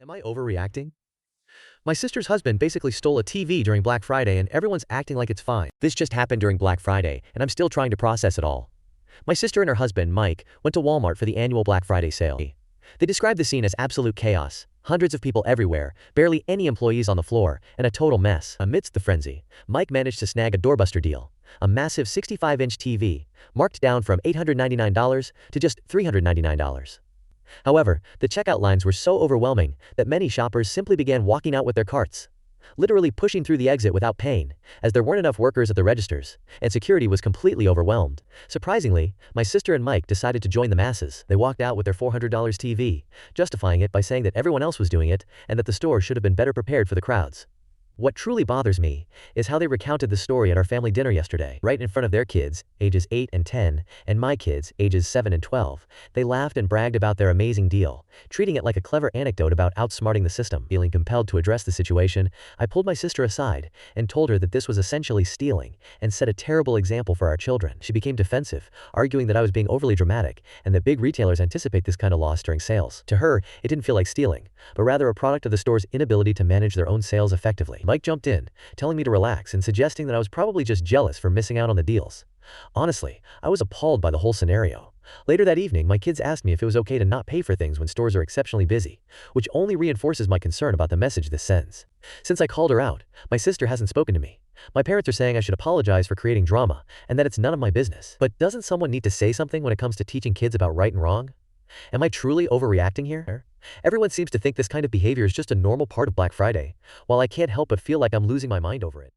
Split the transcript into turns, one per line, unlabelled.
Am I overreacting? My sister's husband basically stole a TV during Black Friday and everyone's acting like it's fine. This just happened during Black Friday, and I'm still trying to process it all. My sister and her husband, Mike, went to Walmart for the annual Black Friday sale. They described the scene as absolute chaos. Hundreds of people everywhere, barely any employees on the floor, and a total mess. Amidst the frenzy, Mike managed to snag a doorbuster deal. A massive 65-inch TV, marked down from $899 to just $399. However, the checkout lines were so overwhelming that many shoppers simply began walking out with their carts, literally pushing through the exit without paying, as there weren't enough workers at the registers, and security was completely overwhelmed. Surprisingly, my sister and Mike decided to join the masses. They walked out with their $400 TV, justifying it by saying that everyone else was doing it and that the store should have been better prepared for the crowds. What truly bothers me is how they recounted the story at our family dinner yesterday. Right in front of their kids, ages 8 and 10, and my kids, ages 7 and 12, they laughed and bragged about their amazing deal, treating it like a clever anecdote about outsmarting the system. Feeling compelled to address the situation, I pulled my sister aside and told her that this was essentially stealing and set a terrible example for our children. She became defensive, arguing that I was being overly dramatic and that big retailers anticipate this kind of loss during sales. To her, it didn't feel like stealing, but rather a product of the store's inability to manage their own sales effectively. Mike jumped in, telling me to relax and suggesting that I was probably just jealous for missing out on the deals. Honestly, I was appalled by the whole scenario. Later that evening, my kids asked me if it was okay to not pay for things when stores are exceptionally busy, which only reinforces my concern about the message this sends. Since I called her out, my sister hasn't spoken to me. My parents are saying I should apologize for creating drama and that it's none of my business. But doesn't someone need to say something when it comes to teaching kids about right and wrong? Am I truly overreacting here? Everyone seems to think this kind of behavior is just a normal part of Black Friday, while I can't help but feel like I'm losing my mind over it.